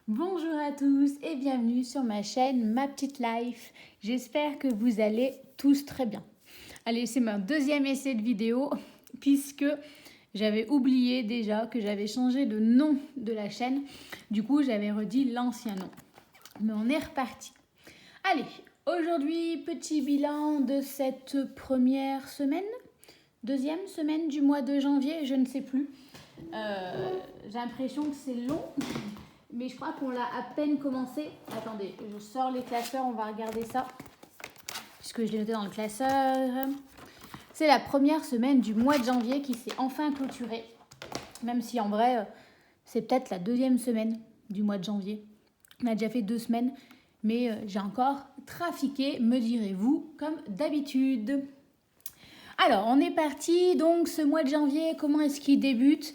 Bonjour à tous et bienvenue sur ma chaîne Ma Petite Life. J'espère que vous allez tous très bien. Allez, c'est mon deuxième essai de vidéo puisque j'avais oublié déjà que j'avais changé de nom de la chaîne. Du coup, j'avais redit l'ancien nom. Mais on est reparti. Allez, aujourd'hui, petit bilan de cette première semaine, deuxième semaine du mois de janvier, je ne sais plus. J'ai l'impression que c'est long. Mais je crois qu'on l'a à peine commencé. Attendez, je sors les classeurs, on va regarder ça. Puisque je l'ai noté dans le classeur. C'est la première semaine du mois de janvier qui s'est enfin clôturée. Même si en vrai, c'est peut-être la deuxième semaine du mois de janvier. On a déjà fait 2 semaines. Mais j'ai encore trafiqué, me direz-vous, comme d'habitude. Alors, on est parti. Donc, ce mois de janvier, comment est-ce qu'il débute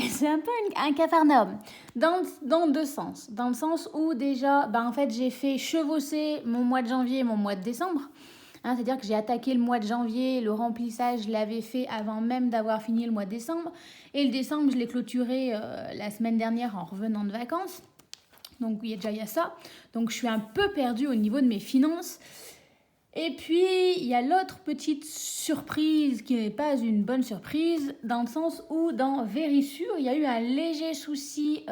C'est un peu un capharnaüm, dans deux sens. Dans le sens où déjà, en fait, j'ai fait chevaucher mon mois de janvier et mon mois de décembre. C'est-à-dire que j'ai attaqué le mois de janvier, le remplissage, je l'avais fait avant même d'avoir fini le mois de décembre. Et le décembre, je l'ai clôturé la semaine dernière en revenant de vacances. Donc, il y a ça. Donc, je suis un peu perdue au niveau de mes finances. Et puis, il y a l'autre petite surprise qui n'est pas une bonne surprise, dans le sens où dans Vérissure, il y a eu un léger souci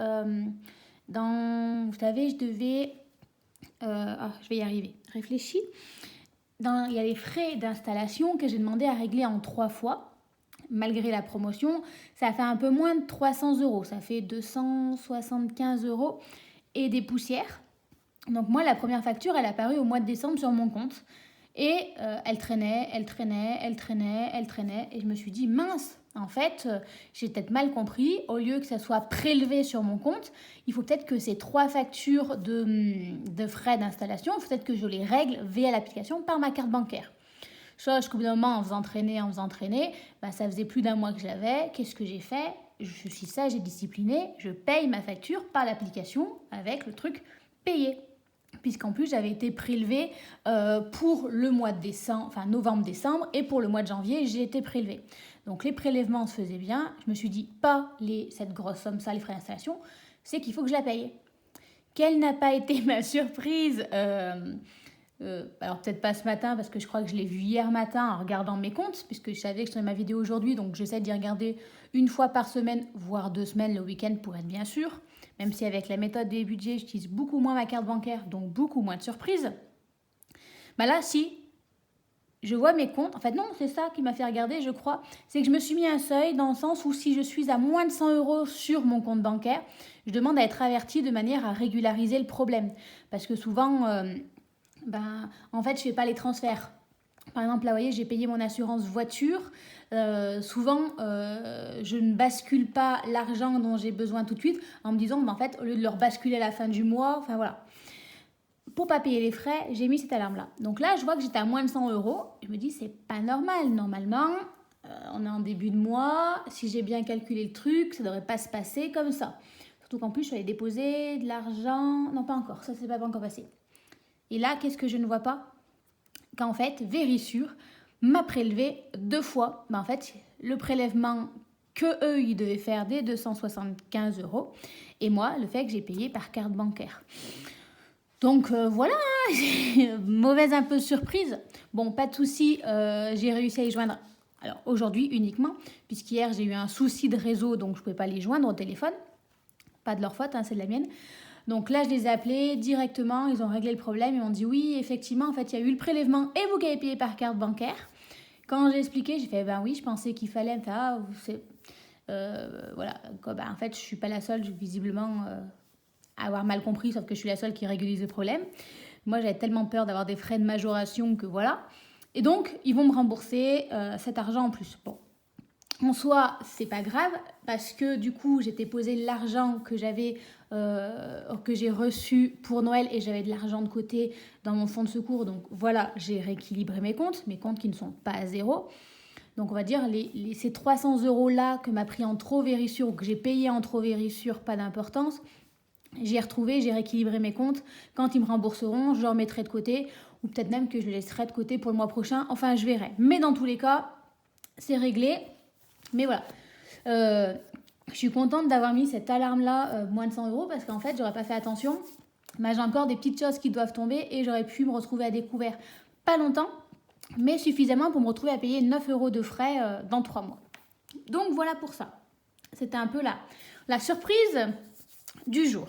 vous savez, je devais... je vais y arriver. Réfléchis. Il y a les frais d'installation que j'ai demandé à régler en 3 fois. Malgré la promotion, ça fait un peu moins de 300 euros. Ça fait 275 euros et des poussières. Donc moi, la première facture, elle est apparue au mois de décembre sur mon compte. Et elle traînait. Et je me suis dit, mince, en fait, j'ai peut-être mal compris. Au lieu que ça soit prélevé sur mon compte, il faut peut-être que ces 3 factures de frais d'installation, il faut peut-être que je les règle via l'application par ma carte bancaire. Chose qu'au bout d'un moment, en faisant traîner, ça faisait plus d'un mois que je l'avais. Qu'est-ce que j'ai fait? Je suis sage et disciplinée. Je paye ma facture par l'application avec le truc payé. Puisqu'en plus, j'avais été prélevée pour le mois de décembre, enfin novembre-décembre, et pour le mois de janvier, j'ai été prélevée. Donc les prélèvements se faisaient bien. Je me suis dit, pas cette grosse somme, ça, les frais d'installation, c'est qu'il faut que je la paye. Quelle n'a pas été ma surprise alors peut-être pas ce matin, parce que je crois que je l'ai vu hier matin en regardant mes comptes, puisque je savais que je faisais ma vidéo aujourd'hui, donc j'essaie d'y regarder une fois par semaine, voire 2 semaines le week-end pour être bien sûr. Même si avec la méthode des budgets, j'utilise beaucoup moins ma carte bancaire, donc beaucoup moins de surprises. Là, si je vois mes comptes, en fait non, c'est ça qui m'a fait regarder, je crois, c'est que je me suis mis un seuil dans le sens où si je suis à moins de 100 euros sur mon compte bancaire, je demande à être avertie de manière à régulariser le problème. Parce que souvent, en fait, je fais pas les transferts. Par exemple, là, vous voyez, j'ai payé mon assurance voiture. Souvent, je ne bascule pas l'argent dont j'ai besoin tout de suite en me disant, en fait, au lieu de le rebasculer à la fin du mois, enfin voilà. Pour pas payer les frais, j'ai mis cette alarme-là. Donc là, je vois que j'étais à moins de 100 euros. Je me dis, c'est pas normal. Normalement, on est en début de mois. Si j'ai bien calculé le truc, ça devrait pas se passer comme ça. Surtout qu'en plus, je suis allée déposer de l'argent. Non, pas encore. Ça, c'est pas encore passé. Et là, qu'est-ce que je ne vois pas? Qu'en fait, Vérissure m'a prélevé 2 fois. En fait, le prélèvement que eux, ils devaient faire des 275 euros. Et moi, le fait que j'ai payé par carte bancaire. Donc voilà, mauvaise un peu surprise. Bon, pas de souci, j'ai réussi à y joindre. Alors aujourd'hui uniquement, puisqu'hier j'ai eu un souci de réseau, donc je ne pouvais pas les joindre au téléphone. Pas de leur faute, c'est de la mienne. Donc là, je les ai appelés directement, ils ont réglé le problème, ils m'ont dit oui, effectivement, en fait, il y a eu le prélèvement et vous qui avez payé par carte bancaire. Quand j'ai expliqué, j'ai fait oui, je pensais qu'il fallait faire, voilà, en fait, je suis pas la seule, visiblement, à avoir mal compris, sauf que je suis la seule qui régulise le problème. Moi, j'avais tellement peur d'avoir des frais de majoration que voilà. Et donc, ils vont me rembourser cet argent en plus. Bon, en soi, c'est pas grave parce que du coup, j'étais posé l'argent que j'ai reçu pour Noël et j'avais de l'argent de côté dans mon fonds de secours. Donc voilà, j'ai rééquilibré mes comptes qui ne sont pas à zéro. Donc on va dire ces 300 euros là que m'a pris en trop Vérissure ou que j'ai payé en trop Vérissure, pas d'importance. J'ai retrouvé, j'ai rééquilibré mes comptes. Quand ils me rembourseront, je les remettrai de côté ou peut-être même que je les laisserai de côté pour le mois prochain. Enfin, je verrai. Mais dans tous les cas, c'est réglé. Mais voilà. Je suis contente d'avoir mis cette alarme-là, moins de 100 euros, parce qu'en fait, j'aurais pas fait attention. Mais j'ai encore des petites choses qui doivent tomber et j'aurais pu me retrouver à découvert pas longtemps, mais suffisamment pour me retrouver à payer 9 euros de frais dans 3 mois. Donc voilà pour ça. C'était un peu la surprise du jour,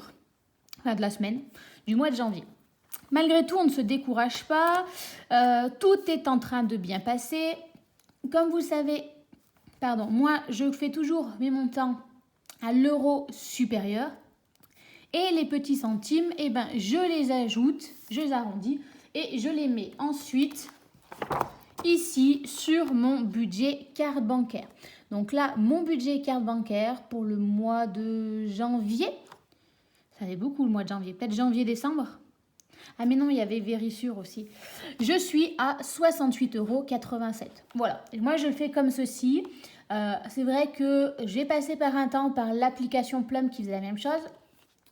enfin de la semaine, du mois de janvier. Malgré tout, on ne se décourage pas. Tout est en train de bien passer. Comme vous le savez, moi, je fais toujours mes montants à l'euro supérieur. Et les petits centimes, je les ajoute, je les arrondis et je les mets ensuite ici sur mon budget carte bancaire. Donc là, mon budget carte bancaire pour le mois de janvier, ça fait beaucoup le mois de janvier, peut-être janvier-décembre. Ah mais non, il y avait Verisure aussi. Je suis à 68,87 €. Voilà, et moi je le fais comme ceci. C'est vrai que j'ai passé par un temps par l'application Plum qui faisait la même chose.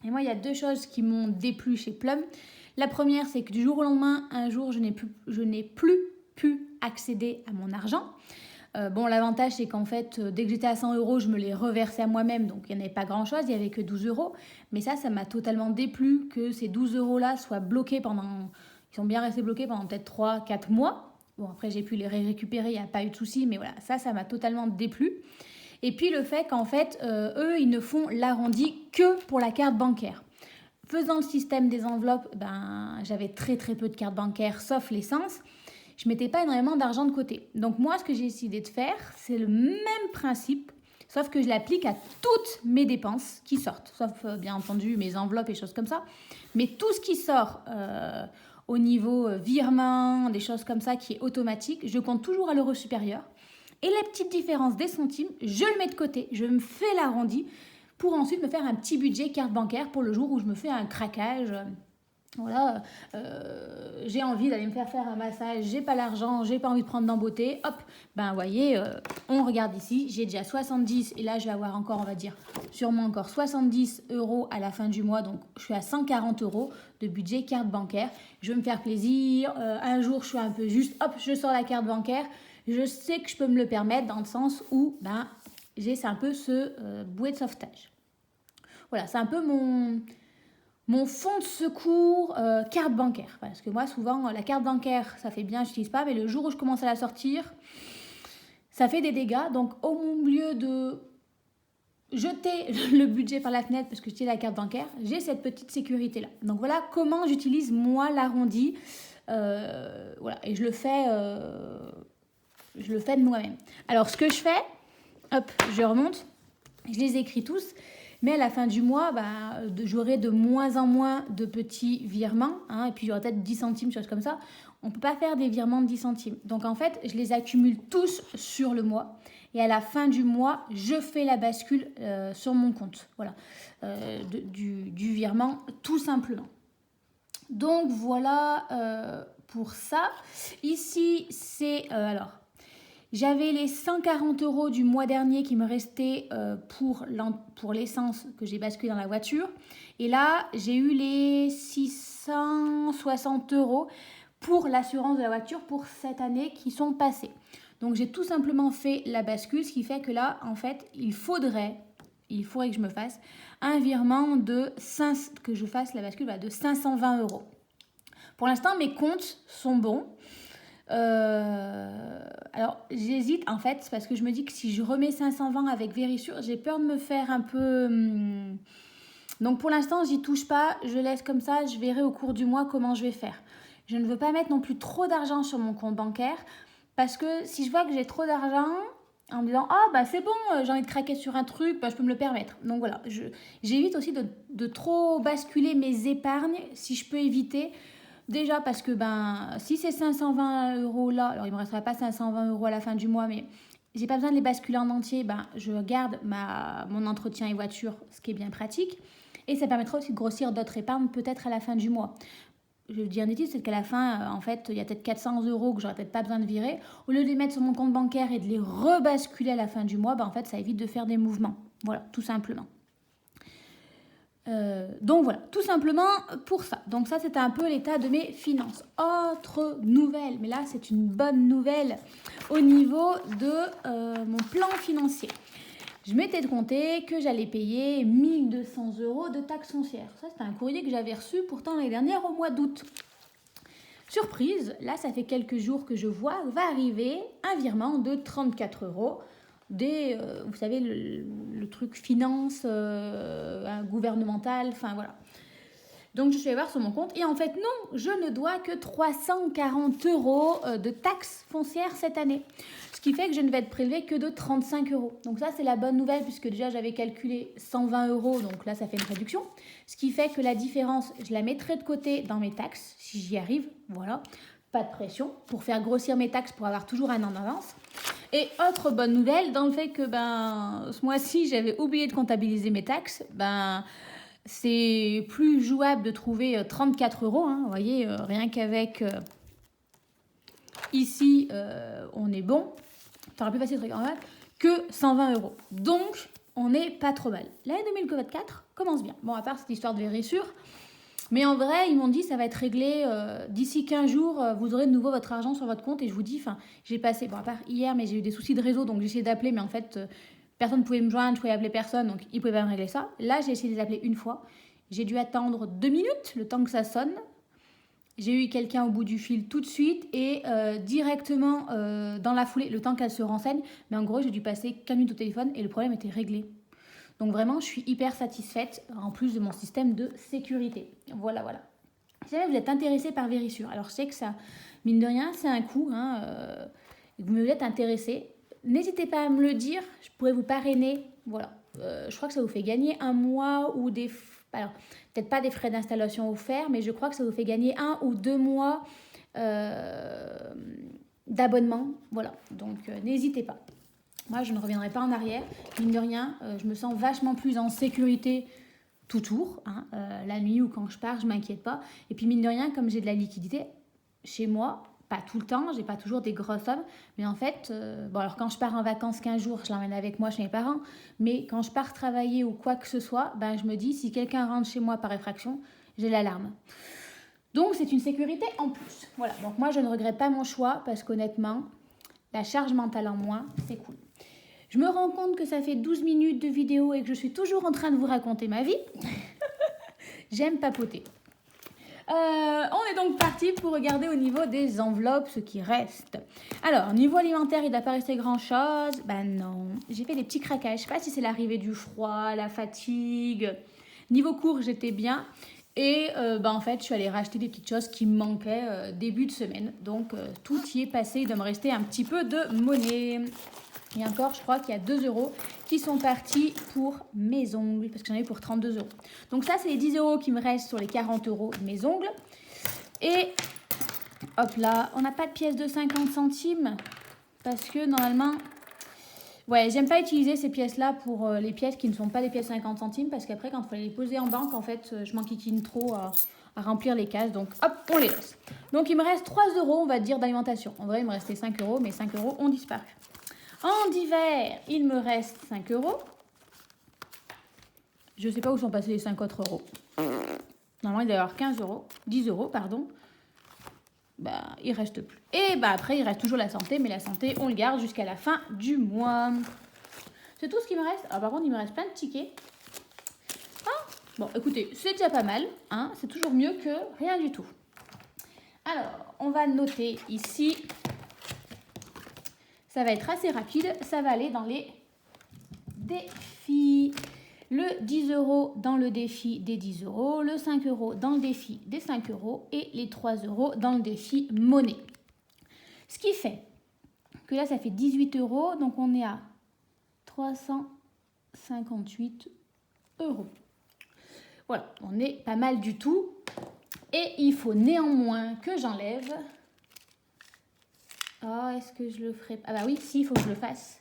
Et moi, il y a 2 choses qui m'ont déplu chez Plum. La première, c'est que du jour au lendemain, un jour, je n'ai plus pu accéder à mon argent. L'avantage, c'est qu'en fait, dès que j'étais à 100 euros, je me les reversais à moi-même. Donc, il n'y en avait pas grand-chose. Il n'y avait que 12 euros. Mais ça m'a totalement déplu que ces 12 euros-là soient bloqués Ils sont bien restés bloqués pendant peut-être 3-4 mois. Bon, après, j'ai pu les récupérer. Il n'y a pas eu de souci. Mais voilà, ça m'a totalement déplu. Et puis le fait qu'en fait, eux, ils ne font l'arrondi que pour la carte bancaire. Faisant le système des enveloppes, j'avais très très peu de cartes bancaires, sauf l'essence. Je ne mettais pas énormément d'argent de côté. Donc moi, ce que j'ai décidé de faire, c'est le même principe, sauf que je l'applique à toutes mes dépenses qui sortent. Sauf, bien entendu, mes enveloppes et choses comme ça. Mais tout ce qui sort au niveau virement, des choses comme ça, qui est automatique, je compte toujours à l'euro supérieur. Et la petite différence des centimes, je le mets de côté, je me fais l'arrondi pour ensuite me faire un petit budget carte bancaire pour le jour où je me fais un craquage. Voilà, j'ai envie d'aller me faire un massage, j'ai pas l'argent, j'ai pas envie de prendre d'emboté. Hop, vous voyez, on regarde ici, j'ai déjà 70 et là je vais avoir encore, on va dire, sûrement encore 70 euros à la fin du mois. Donc je suis à 140 euros de budget carte bancaire. Je veux me faire plaisir, un jour je suis un peu juste, hop, je sors la carte bancaire. Je sais que je peux me le permettre dans le sens où c'est un peu ce bouée de sauvetage. Voilà, c'est un peu mon fonds de secours carte bancaire. Parce que moi, souvent, la carte bancaire, ça fait bien, je n'utilise pas, mais le jour où je commence à la sortir, ça fait des dégâts. Donc, au lieu de jeter le budget par la fenêtre parce que j'utilise la carte bancaire, j'ai cette petite sécurité-là. Donc, voilà comment j'utilise, moi, l'arrondi. Voilà, et je le fais de moi-même. Alors, ce que je fais, hop, je remonte, je les écris tous, mais à la fin du mois, j'aurai de moins en moins de petits virements, et puis il y aura peut-être 10 centimes, choses comme ça. On ne peut pas faire des virements de 10 centimes. Donc, en fait, je les accumule tous sur le mois. Et à la fin du mois, je fais la bascule sur mon compte. Voilà, du virement, tout simplement. Donc, voilà pour ça. Ici, c'est... J'avais les 140 euros du mois dernier qui me restaient pour l'essence que j'ai basculé dans la voiture. Et là, j'ai eu les 660 euros pour l'assurance de la voiture pour cette année qui sont passés. Donc, j'ai tout simplement fait la bascule, ce qui fait que là, en fait, il faudrait que je me fasse un virement que je fasse la bascule de 520 euros. Pour l'instant, mes comptes sont bons. Alors j'hésite en fait parce que je me dis que si je remets 520 avec Verisure, j'ai peur de me faire un peu donc pour l'instant j'y touche pas, je laisse comme ça, je verrai au cours du mois comment je vais faire. Je ne veux pas mettre non plus trop d'argent sur mon compte bancaire parce que si je vois que j'ai trop d'argent en me disant c'est bon, j'ai envie de craquer sur un truc, je peux me le permettre. Donc voilà, j'évite aussi de trop basculer mes épargnes si je peux éviter. Déjà parce que si c'est 520 euros là, alors il ne me restera pas 520 euros à la fin du mois, mais j'ai pas besoin de les basculer en entier, je garde mon entretien et voiture, ce qui est bien pratique. Et ça permettra aussi de grossir d'autres épargnes peut-être à la fin du mois. Je dis un bêtise, c'est qu'à la fin, en fait, il y a peut-être 400 euros que j'aurais peut-être pas besoin de virer. Au lieu de les mettre sur mon compte bancaire et de les rebasculer à la fin du mois, en fait, ça évite de faire des mouvements. Voilà, tout simplement. Donc voilà, tout simplement pour ça. Donc ça, c'était un peu l'état de mes finances. Autre nouvelle, mais là, c'est une bonne nouvelle au niveau de mon plan financier. je m'étais compté que j'allais payer 1200 € de taxes foncières. Ça, c'était un courrier que j'avais reçu pourtant l'année dernière au mois d'août. Surprise, là, ça fait quelques jours que je vois, va arriver un virement de 34 € vous savez, le truc finance gouvernemental, enfin voilà. Donc je suis allée voir sur mon compte et en fait non, je ne dois que 340 € de taxes foncières cette année. Ce qui fait que je ne vais être prélevée que de 35 €. Donc ça c'est la bonne nouvelle puisque déjà j'avais calculé 120 €, donc là ça fait une réduction. Ce qui fait que la différence, je la mettrai de côté dans mes taxes si j'y arrive, voilà. Pas de pression pour faire grossir mes taxes pour avoir toujours un an d'avance. Et autre bonne nouvelle, dans le fait que ce mois-ci j'avais oublié de comptabiliser mes taxes, c'est plus jouable de trouver 34 €. Hein, vous voyez, rien qu'avec ici, on est bon. Ça aurait pu passer que 120 €. Donc, on n'est pas trop mal. L'année 2024 commence bien. Bon, à part cette histoire de vérissure. Mais en vrai, ils m'ont dit ça va être réglé d'ici 15 jours, vous aurez de nouveau votre argent sur votre compte. Et je vous dis, j'ai passé, bon à part hier, mais j'ai eu des soucis de réseau, donc j'ai essayé d'appeler, mais en fait, personne ne pouvait me joindre, je pouvais appeler personne, donc ils ne pouvaient pas me régler ça. Là, j'ai essayé de les appeler une fois. J'ai dû attendre 2 minutes, le temps que ça sonne. J'ai eu quelqu'un au bout du fil tout de suite et directement dans la foulée, le temps qu'elle se renseigne. Mais en gros, j'ai dû passer 15 minutes au téléphone et le problème était réglé. Donc vraiment, je suis hyper satisfaite, en plus de mon système de sécurité. Voilà. Si jamais vous êtes intéressé par Vérissure, alors je sais que ça, mine de rien, c'est un coût, vous êtes intéressé, n'hésitez pas à me le dire, je pourrais vous parrainer, voilà. Je crois que ça vous fait gagner un mois ou alors, peut-être pas des frais d'installation offerts, mais je crois que ça vous fait gagner 1 ou 2 mois d'abonnement, voilà. Donc n'hésitez pas. Moi, je ne reviendrai pas en arrière. Mine de rien, je me sens vachement plus en sécurité tout tour. La nuit ou quand je pars, je ne m'inquiète pas. Et puis, mine de rien, comme j'ai de la liquidité chez moi, pas tout le temps, j'ai pas toujours des grosses sommes. Mais en fait, alors quand je pars en vacances 15 jours, je l'emmène avec moi chez mes parents. Mais quand je pars travailler ou quoi que ce soit, je me dis, si quelqu'un rentre chez moi par effraction, j'ai l'alarme. Donc, c'est une sécurité en plus. Voilà, donc moi, je ne regrette pas mon choix parce qu'honnêtement, la charge mentale en moins, c'est cool. Je me rends compte que ça fait 12 minutes de vidéo et que je suis toujours en train de vous raconter ma vie. J'aime papoter. On est donc parti pour regarder au niveau des enveloppes ce qui reste. Alors, niveau alimentaire, il n'a pas resté grand-chose. Non, j'ai fait des petits craquages. Je ne sais pas si c'est l'arrivée du froid, la fatigue. Niveau cours, j'étais bien. Et en fait, je suis allée racheter des petites choses qui me manquaient début de semaine. Donc, tout y est passé. Il doit me rester un petit peu de monnaie. Et encore, je crois qu'il y a 2 € qui sont partis pour mes ongles, parce que j'en ai eu pour 32 €. Donc ça, c'est les 10 € qui me restent sur les 40 € de mes ongles. Et hop là, on n'a pas de pièces de 50 centimes, parce que normalement... Ouais, j'aime pas utiliser ces pièces-là pour les pièces qui ne sont pas des pièces 50 centimes, parce qu'après, quand il faut les poser en banque, en fait, je m'enquiquine trop à remplir les cases. Donc hop, on les laisse. Donc il me reste 3 €, on va dire, d'alimentation. En vrai, il me restait 5 €, mais 5 € ont disparu. En divers, il me reste 5 €. Je ne sais pas où sont passés les 5 autres euros. Normalement, il doit y avoir 15 €. 10 € pardon. Il ne reste plus. Et après, il reste toujours la santé. Mais la santé, on le garde jusqu'à la fin du mois. C'est tout ce qui me reste. Par contre, il me reste plein de tickets. Bon, écoutez, c'est déjà pas mal. C'est toujours mieux que rien du tout. Alors, on va noter ici... Ça va être assez rapide, ça va aller dans les défis. Le 10 € dans le défi des 10 €, le 5 € dans le défi des 5 € et les 3 € dans le défi monnaie. Ce qui fait que là, ça fait 18 €, donc on est à 358 €. Voilà, on est pas mal du tout. Et il faut néanmoins que j'enlève... est-ce que je le ferai? Oui, si, il faut que je le fasse.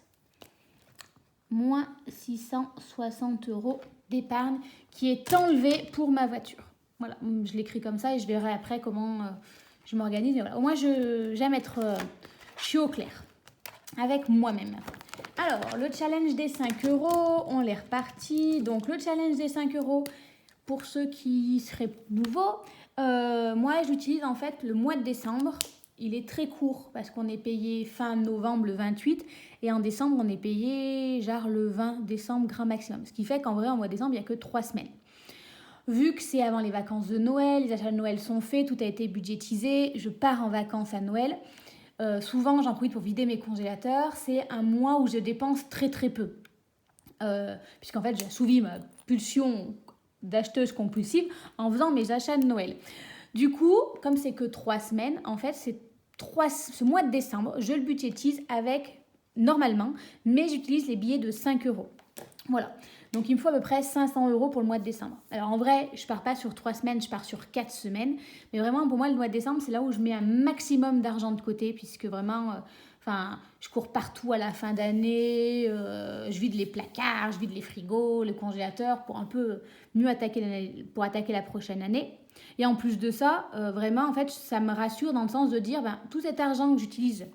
Moins 660 € d'épargne qui est enlevé pour ma voiture. Voilà, je l'écris comme ça et je verrai après comment je m'organise. Voilà. Au moins, j'aime être... je suis au clair avec moi-même. Alors, le challenge des 5 €, on l'est reparti. Donc, le challenge des 5 €, pour ceux qui seraient nouveaux, moi, j'utilise en fait le mois de décembre il est très court parce qu'on est payé fin novembre le 28 et en décembre, on est payé genre le 20 décembre grand maximum. Ce qui fait qu'en vrai, en mois de décembre, il n'y a que 3 semaines. Vu que c'est avant les vacances de Noël, les achats de Noël sont faits, tout a été budgétisé, je pars en vacances à Noël. Souvent, j'en profite pour vider mes congélateurs. C'est un mois où je dépense très très peu. Puisqu'en fait, j'ai assouvi ma pulsion d'acheteuse compulsive en faisant mes achats de Noël. Du coup, comme c'est que 3 semaines, en fait, ce mois de décembre, je le budgétise avec, normalement, mais j'utilise les billets de 5 euros. Voilà. Donc, il me faut à peu près 500 euros pour le mois de décembre. Alors, en vrai, je pars pas sur 3 semaines, je pars sur 4 semaines. Mais vraiment, pour moi, le mois de décembre, c'est là où je mets un maximum d'argent de côté, puisque vraiment, je cours partout à la fin d'année, je vide les placards, je vide les frigos, les congélateurs pour un peu mieux attaquer la prochaine année. Et en plus de ça, vraiment, en fait, ça me rassure dans le sens de dire, tout cet argent que j'utilise,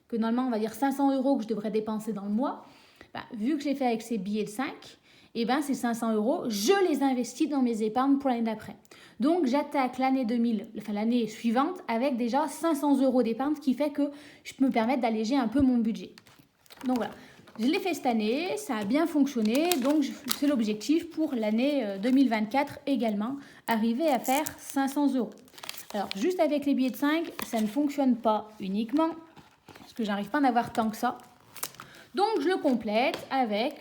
que normalement, on va dire 500 euros que je devrais dépenser dans le mois, vu que j'ai fait avec ces billets de 5, et ces 500 euros, je les investis dans mes épargnes pour l'année d'après. Donc, j'attaque l'année suivante avec déjà 500 euros d'épargne, ce qui fait que je peux me permettre d'alléger un peu mon budget. Donc voilà, je l'ai fait cette année, ça a bien fonctionné, donc c'est l'objectif pour l'année 2024 également, arriver à faire 500 euros. Alors, juste avec les billets de 5, ça ne fonctionne pas uniquement, parce que j'arrive pas à en avoir tant que ça. Donc, je le complète avec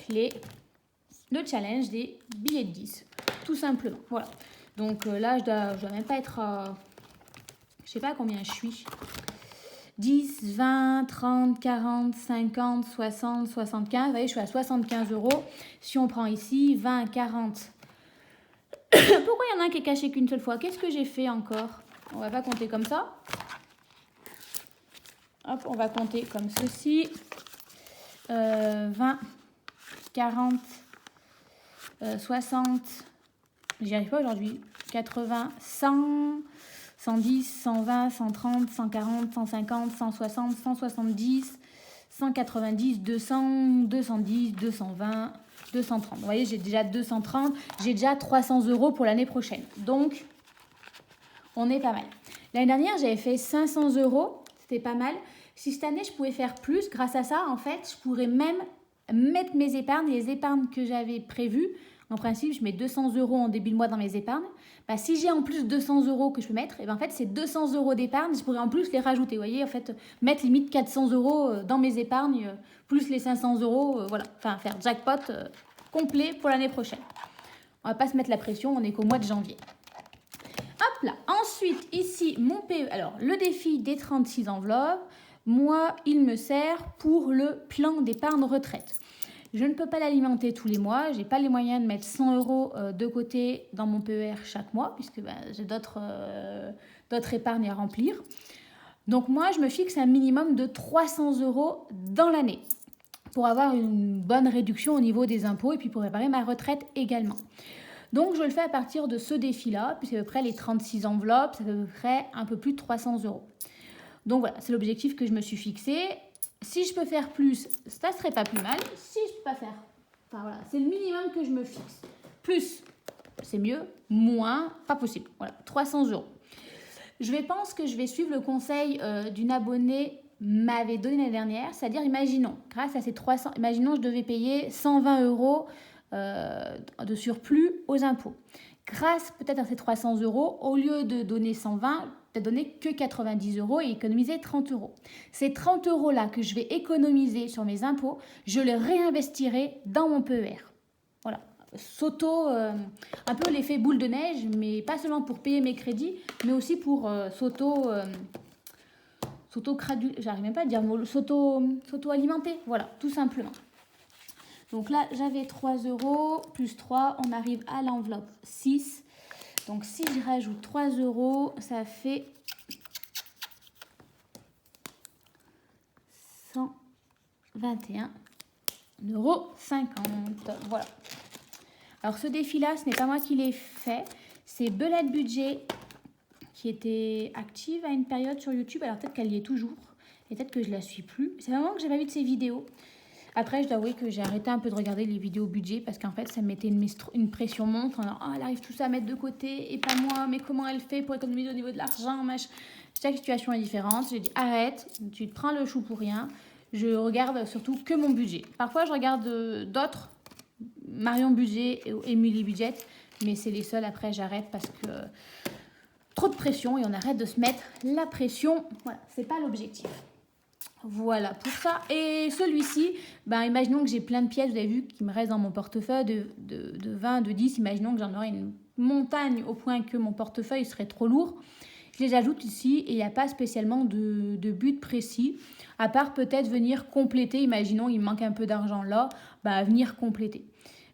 le challenge des billets de 10, tout simplement. Voilà. Donc là, je dois même pas être je sais pas combien je suis. 10, 20, 30, 40, 50, 60, 75. Vous voyez, je suis à 75 euros. Si on prend ici 20, 40. Pourquoi il y en a un qui est caché qu'une seule fois? Qu'est-ce que j'ai fait encore? On va pas compter comme ça. Hop, on va compter comme ceci. 20, 40, 60, j'y arrive pas aujourd'hui, 80, 100, 110, 120, 130, 140, 150, 160, 170, 190, 200, 210, 220, 230. Vous voyez, j'ai déjà 230, j'ai déjà 300 euros pour l'année prochaine. Donc, on est pas mal. L'année dernière, j'avais fait 500 euros, c'était pas mal. Si cette année, je pouvais faire plus, grâce à ça, en fait, je pourrais même mettre mes épargnes, les épargnes que j'avais prévues. En principe, je mets 200 euros en début de mois dans mes épargnes. Si j'ai en plus 200 euros que je peux mettre, et en fait, ces 200 euros d'épargne, je pourrais en plus les rajouter. Vous voyez, en fait, mettre limite 400 euros dans mes épargnes, plus les 500 euros, voilà. Enfin, faire jackpot complet pour l'année prochaine. On va pas se mettre la pression, on est qu'au mois de janvier. Hop là. Ensuite, ici, mon PE. Alors, le défi des 36 enveloppes. Moi, il me sert pour le plan d'épargne retraite. Je ne peux pas l'alimenter tous les mois. Je n'ai pas les moyens de mettre 100 euros de côté dans mon PER chaque mois, puisque j'ai d'autres épargnes à remplir. Donc moi, je me fixe un minimum de 300 euros dans l'année pour avoir une bonne réduction au niveau des impôts et puis pour préparer ma retraite également. Donc je le fais à partir de ce défi-là, puis c'est à peu près les 36 enveloppes, c'est à peu près un peu plus de 300 euros. Donc voilà, c'est l'objectif que je me suis fixé. Si je peux faire plus, ça serait pas plus mal. Si je peux pas faire, voilà, c'est le minimum que je me fixe. Plus, c'est mieux. Moins, pas possible. Voilà, 300 euros. Je pense que je vais suivre le conseil d'une abonnée m'avait donné l'année dernière. C'est-à-dire, imaginons, grâce à ces 300, imaginons je devais payer 120 euros de surplus aux impôts. Grâce peut-être à ces 300 euros, au lieu de donner 120, peut-être donner que 90 euros et économiser 30 euros. Ces 30 euros-là que je vais économiser sur mes impôts, je les réinvestirai dans mon PER. Voilà. Un peu l'effet boule de neige, mais pas seulement pour payer mes crédits, mais aussi pour j'arrive même pas à dire, s'auto-alimenter. Voilà, tout simplement. Donc là, j'avais 3 euros plus 3, on arrive à l'enveloppe 6. Donc si je rajoute 3 euros, ça fait 121,50 euros. Voilà. Alors ce défi-là, ce n'est pas moi qui l'ai fait, c'est Belette Budget qui était active à une période sur YouTube. Alors peut-être qu'elle y est toujours, et peut-être que je la suis plus. C'est vraiment que j'ai pas vu de ses vidéos. Après, je dois avouer que j'ai arrêté un peu de regarder les vidéos budget parce qu'en fait, ça me mettait une pression monstre. Elle arrive tout ça à mettre de côté et pas moi. Mais comment elle fait pour économiser au niveau de l'argent, Chaque situation est différente. J'ai dit arrête, tu te prends le chou pour rien. Je regarde surtout que mon budget. Parfois, je regarde d'autres, Marion Budget et Emily Budget, mais c'est les seuls. Après, j'arrête parce que trop de pression et on arrête de se mettre la pression. Voilà, c'est pas l'objectif. Voilà pour ça. Et celui-ci, imaginons que j'ai plein de pièces, vous avez vu, qui me restent dans mon portefeuille de 20, de 10. Imaginons que j'en aurais une montagne au point que mon portefeuille serait trop lourd. Je les ajoute ici et il n'y a pas spécialement de but précis, à part peut-être venir compléter. Imaginons il me manque un peu d'argent là, venir compléter.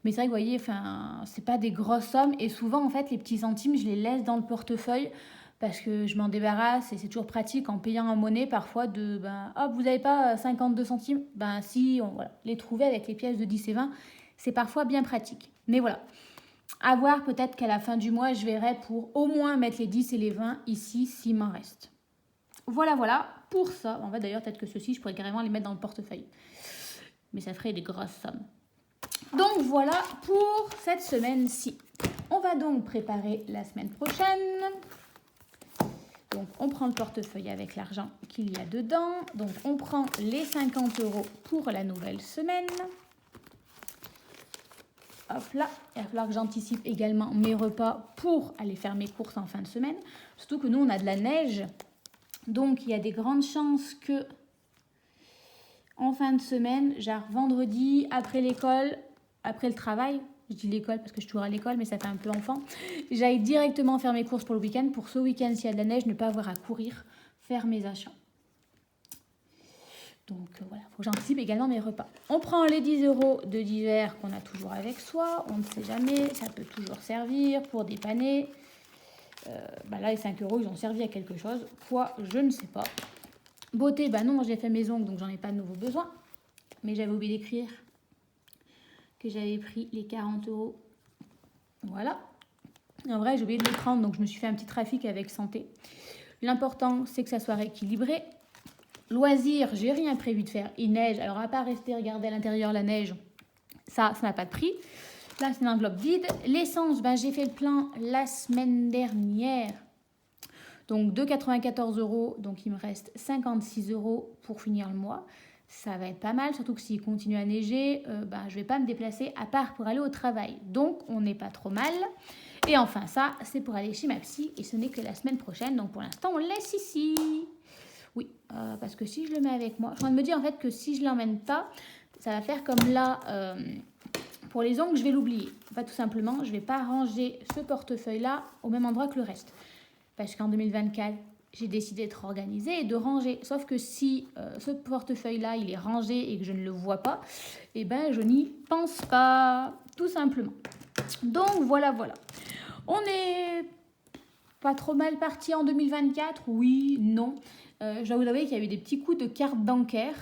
Mais c'est vrai que vous voyez, c'est pas des grosses sommes et souvent en fait les petits centimes je les laisse dans le portefeuille parce que je m'en débarrasse et c'est toujours pratique en payant en monnaie parfois de vous n'avez pas 52 centimes, si voilà, les trouver avec les pièces de 10 et 20, c'est parfois bien pratique. Mais voilà. À voir, peut-être qu'à la fin du mois, je verrai pour au moins mettre les 10 et les 20 ici, s'il m'en reste. Voilà, pour ça. En fait, d'ailleurs, peut-être que ceux-ci, je pourrais carrément les mettre dans le portefeuille. Mais ça ferait des grosses sommes. Donc, voilà pour cette semaine-ci. On va donc préparer la semaine prochaine. Donc, on prend le portefeuille avec l'argent qu'il y a dedans. Donc, on prend les 50 € pour la nouvelle semaine. Hop là, il va falloir que j'anticipe également mes repas pour aller faire mes courses en fin de semaine. Surtout que nous, on a de la neige. Donc, il y a des grandes chances que en fin de semaine, genre vendredi, après l'école, après le travail, je dis l'école parce que je suis toujours à l'école, mais ça fait un peu enfant, j'aille directement faire mes courses pour le week-end. Pour ce week-end, s'il y a de la neige, ne pas avoir à courir, faire mes achats. Donc voilà, il faut que j'anticipe également mes repas. On prend les 10 € de divers qu'on a toujours avec soi. On ne sait jamais, ça peut toujours servir pour dépanner. Là, les 5 €, ils ont servi à quelque chose. Quoi, je ne sais pas. Beauté, non, j'ai fait mes ongles, donc j'en ai pas de nouveau besoin. Mais j'avais oublié d'écrire que j'avais pris les 40 €. Voilà. En vrai, j'ai oublié de les prendre, donc je me suis fait un petit trafic avec santé. L'important, c'est que ça soit rééquilibré. Loisirs, j'ai rien prévu de faire. Il neige, alors à part rester regarder à l'intérieur la neige, ça n'a pas de prix. Là, c'est une enveloppe vide. L'essence, j'ai fait le plein la semaine dernière. Donc, de 94 €, donc il me reste 56 € pour finir le mois. Ça va être pas mal, surtout que s'il continue à neiger, je vais pas me déplacer à part pour aller au travail. Donc, on n'est pas trop mal. Et enfin, ça, c'est pour aller chez ma psy et ce n'est que la semaine prochaine. Donc, pour l'instant, on le laisse ici. Oui, parce que si je le mets avec moi, je suis en train de me dire en fait que si je ne l'emmène pas, ça va faire comme là, pour les ongles, je vais l'oublier. En fait, tout simplement, je ne vais pas ranger ce portefeuille-là au même endroit que le reste. Parce qu'en 2024, j'ai décidé de réorganiser et de ranger. Sauf que si ce portefeuille-là, il est rangé et que je ne le vois pas, je n'y pense pas, tout simplement. Donc, voilà. On est pas trop mal parti en 2024, oui, non. Je dois vous avouer qu'il y a eu des petits coups de carte bancaire.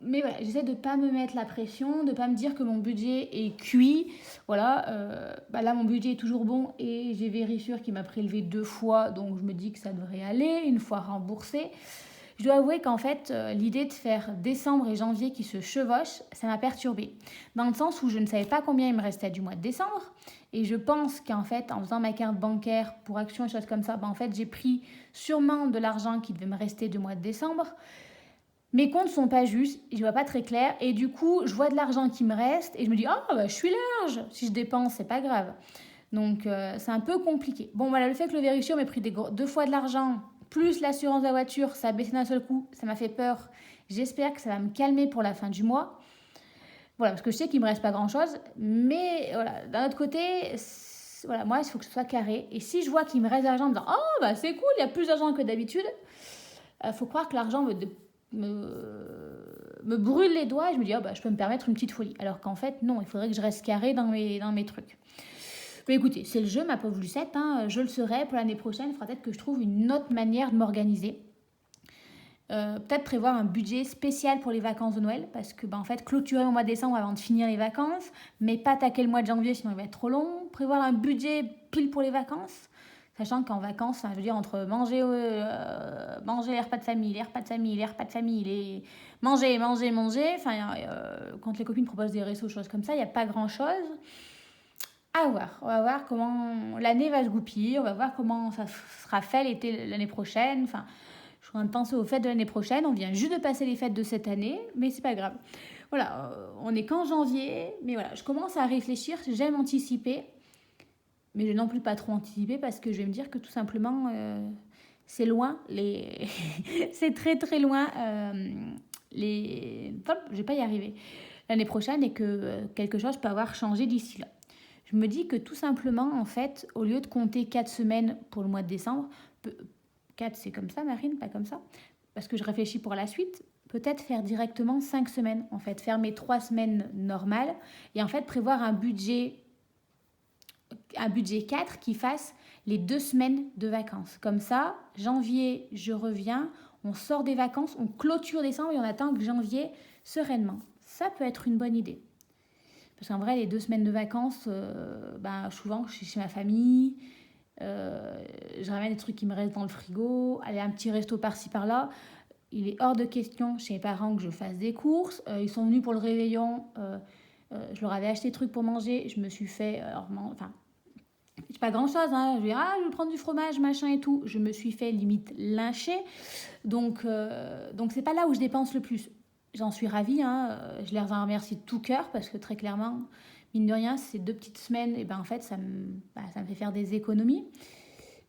Mais voilà, j'essaie de ne pas me mettre la pression, de ne pas me dire que mon budget est cuit. Voilà, là, mon budget est toujours bon et j'ai Verisure qui m'a prélevé 2 fois. Donc, je me dis que ça devrait aller, une fois remboursé. Je dois avouer qu'en fait, l'idée de faire décembre et janvier qui se chevauchent, ça m'a perturbée. Dans le sens où je ne savais pas combien il me restait du mois de décembre. Et je pense qu'en fait, en faisant ma carte bancaire pour actions et choses comme ça, en fait, j'ai pris sûrement de l'argent qui devait me rester du mois de décembre. Mes comptes ne sont pas justes, je ne vois pas très clair. Et du coup, je vois de l'argent qui me reste et je me dis « je suis large. Si je dépense, c'est pas grave. » Donc, c'est un peu compliqué. Bon, voilà, le fait que le Verisure m'ait pris 2 fois de l'argent, plus l'assurance de la voiture, ça a baissé d'un seul coup, ça m'a fait peur. J'espère que ça va me calmer pour la fin du mois. Voilà, parce que je sais qu'il ne me reste pas grand-chose. Mais voilà, d'un autre côté, moi, il faut que ce soit carré. Et si je vois qu'il me reste de l'argent en me disant « c'est cool, il y a plus d'argent que d'habitude », faut croire que l'argent me brûle les doigts et je me dis je peux me permettre une petite folie. Alors qu'en fait, non, il faudrait que je reste carré dans mes trucs. Mais écoutez, c'est le jeu, ma pauvre Lucette, je le serai pour l'année prochaine. Il faudra peut-être que je trouve une autre manière de m'organiser. Peut-être prévoir un budget spécial pour les vacances de Noël, parce que en fait, clôturer au mois de décembre avant de finir les vacances, mais pas attaquer le mois de janvier, sinon il va être trop long. Prévoir un budget pile pour les vacances, sachant qu'en vacances, je veux dire, entre manger les repas de famille, les manger, quand les copines proposent des restos, choses comme ça, il n'y a pas grand-chose. On va voir comment l'année va se goupiller, on va voir comment ça sera fait l'année prochaine. Enfin, je suis en train de penser aux fêtes de l'année prochaine. On vient juste de passer les fêtes de cette année, mais c'est pas grave. Voilà, on est qu'en janvier, mais voilà, je commence à réfléchir, j'aime anticiper, mais je n'en plus pas trop anticiper parce que je vais me dire que tout simplement, c'est loin, c'est très très loin, Hop, je vais pas y arriver l'année prochaine et que quelque chose peut avoir changé d'ici là. Je me dis que tout simplement, en fait, au lieu de compter 4 semaines pour le mois de décembre, 4 c'est comme ça, Marine, pas comme ça, parce que je réfléchis pour la suite, peut-être faire directement 5 semaines, en fait, faire mes 3 semaines normales et en fait prévoir un budget 4 qui fasse les 2 semaines de vacances. Comme ça, janvier, je reviens, on sort des vacances, on clôture décembre et on attend que janvier sereinement. Ça peut être une bonne idée. Parce qu'en vrai, les 2 semaines de vacances, souvent, je suis chez ma famille, je ramène des trucs qui me restent dans le frigo, aller à un petit resto par-ci par-là. Il est hors de question chez mes parents que je fasse des courses. Ils sont venus pour le réveillon, je leur avais acheté des trucs pour manger, je me suis fait... c'est pas grand-chose, hein. Je vais prendre du fromage, machin et tout. Je me suis fait limite lyncher. Donc c'est pas là où je dépense le plus. J'en suis ravie, hein. Je les en remercie de tout cœur parce que très clairement, mine de rien, ces 2 petites semaines, et en fait, ça me fait faire des économies.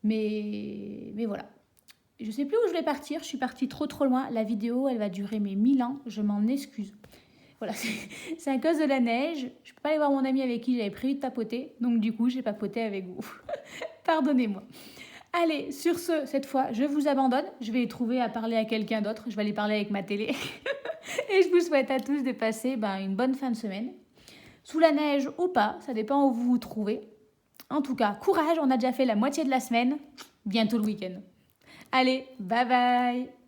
Mais voilà. Je sais plus où je vais partir, je suis partie trop loin. La vidéo, elle va durer mes 1000 ans, je m'en excuse. Voilà, c'est à cause de la neige. Je peux pas aller voir mon ami avec qui j'avais prévu de papoter, donc du coup, j'ai papoté avec vous. Pardonnez-moi. Allez, sur ce, cette fois, je vous abandonne. Je vais trouver à parler à quelqu'un d'autre. Je vais aller parler avec ma télé. Et je vous souhaite à tous de passer une bonne fin de semaine. Sous la neige ou pas, ça dépend où vous vous trouvez. En tout cas, courage, on a déjà fait la moitié de la semaine. Bientôt le week-end. Allez, bye bye!